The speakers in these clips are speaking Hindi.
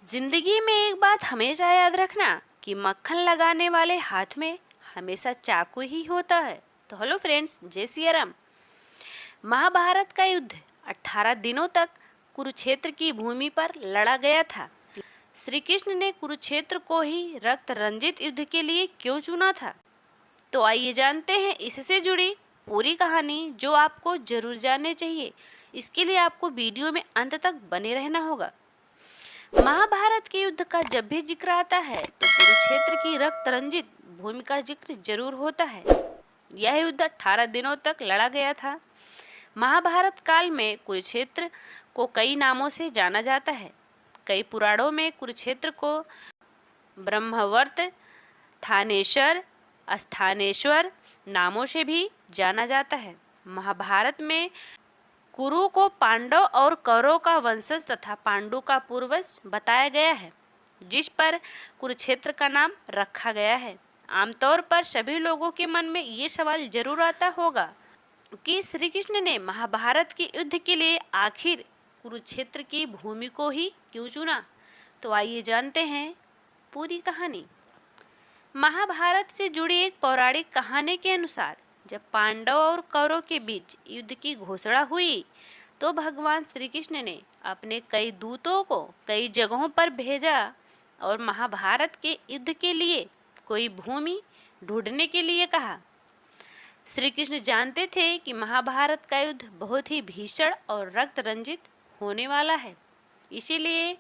जिंदगी में एक बात हमेशा याद रखना कि मक्खन लगाने वाले हाथ में हमेशा चाकू ही होता है। तो हेलो फ्रेंड्स, जय सिया राम। महाभारत का युद्ध 18 दिनों तक कुरुक्षेत्र की भूमि पर लड़ा गया था। श्री कृष्ण ने कुरुक्षेत्र को ही रक्त रंजित युद्ध के लिए क्यों चुना था, तो आइए जानते हैं इससे जुड़ी पूरी कहानी, जो आपको जरूर जाननी चाहिए। इसके लिए आपको वीडियो में अंत तक बने रहना होगा। महाभारत के युद्ध का जब भी जिक्र आता है तो कुरुक्षेत्र की रक्त रंजित भूमि का जिक्र जरूर होता है। यह युद्ध 18 दिनों तक लड़ा गया था। महाभारत काल में कुरुक्षेत्र को कई नामों से जाना जाता है। कई पुराणों में कुरुक्षेत्र को ब्रह्मवर्त, थानेश्वर, स्थानेश्वर नामों से भी जाना जाता है। महाभारत में कुरु को पांडव और कौरव का वंशज तथा पांडु का पूर्वज बताया गया है, जिस पर कुरुक्षेत्र का नाम रखा गया है। आमतौर पर सभी लोगों के मन में ये सवाल जरूर आता होगा कि श्री कृष्ण ने महाभारत के युद्ध के लिए आखिर कुरुक्षेत्र की भूमि को ही क्यों चुना। तो आइए जानते हैं पूरी कहानी। महाभारत से जुड़ी एक पौराणिक कहानी के अनुसार जब पांडव और कौरव के बीच युद्ध की घोषणा हुई तो भगवान श्री कृष्ण ने अपने कई दूतों को कई जगहों पर भेजा और महाभारत के युद्ध के लिए कोई भूमि ढूंढने के लिए कहा। श्री कृष्ण जानते थे कि महाभारत का युद्ध बहुत ही भीषण और रक्त रंजित होने वाला है, इसीलिए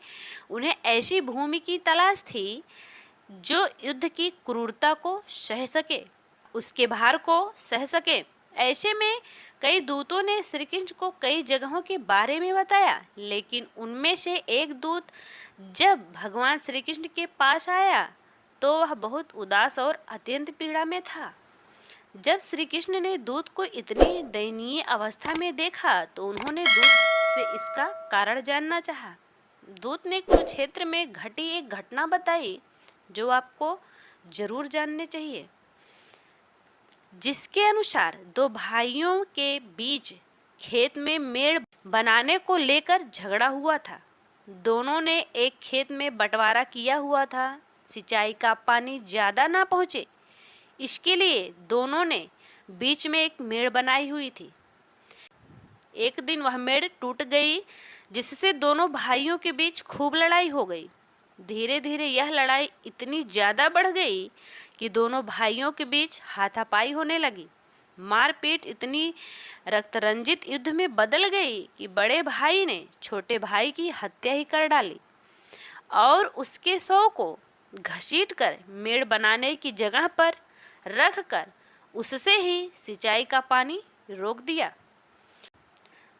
उन्हें ऐसी भूमि की तलाश थी जो युद्ध की क्रूरता को सह सके, उसके भार को सह सके। ऐसे में कई दूतों ने श्री कृष्ण को कई जगहों के बारे में बताया, लेकिन उनमें से एक दूत जब भगवान श्री कृष्ण के पास आया तो वह बहुत उदास और अत्यंत पीड़ा में था। जब श्री कृष्ण ने दूत को इतनी दयनीय अवस्था में देखा तो उन्होंने दूत से इसका कारण जानना चाहा। दूत ने कुरुक्षेत्र में घटी एक घटना बताई जो आपको जरूर जाननी चाहिए, जिसके अनुसार दो भाइयों के बीच खेत में मेड़ बनाने को लेकर झगड़ा हुआ था। दोनों ने एक खेत में बंटवारा किया हुआ था। सिंचाई का पानी ज़्यादा ना पहुँचे, इसके लिए दोनों ने बीच में एक मेड़ बनाई हुई थी। एक दिन वह मेड़ टूट गई, जिससे दोनों भाइयों के बीच खूब लड़ाई हो गई। धीरे धीरे यह लड़ाई इतनी ज़्यादा बढ़ गई कि दोनों भाइयों के बीच हाथापाई होने लगी। मारपीट इतनी रक्तरंजित युद्ध में बदल गई कि बड़े भाई ने छोटे भाई की हत्या ही कर डाली और उसके शव को घसीटकर मेड़ बनाने की जगह पर रखकर उससे ही सिंचाई का पानी रोक दिया।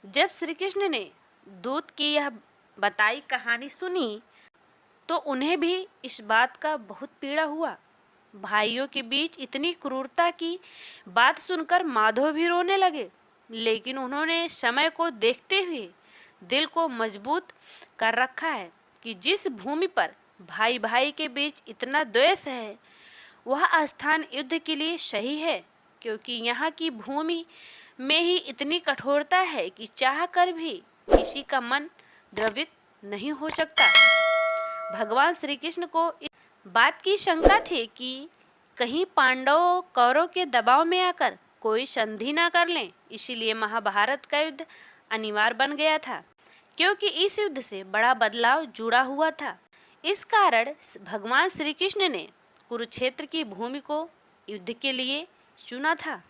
जब श्री कृष्ण ने दूत की यह बताई कहानी सुनी तो उन्हें भी इस बात का बहुत पीड़ा हुआ। भाइयों के बीच इतनी क्रूरता की बात सुनकर माधव भी रोने लगे, लेकिन उन्होंने समय को देखते हुए दिल को मजबूत कर रखा है कि जिस भूमि पर भाई भाई के बीच इतना द्वेष है वह स्थान युद्ध के लिए सही है, क्योंकि यहाँ की भूमि में ही इतनी कठोरता है कि चाह कर भी किसी का मन द्रवित नहीं हो सकता। भगवान श्री कृष्ण को इस बात की शंका थी कि कहीं पांडव कौरव के दबाव में आकर कोई संधि ना कर लें, इसीलिए महाभारत का युद्ध अनिवार्य बन गया था, क्योंकि इस युद्ध से बड़ा बदलाव जुड़ा हुआ था। इस कारण भगवान श्री कृष्ण ने कुरुक्षेत्र की भूमि को युद्ध के लिए चुना था।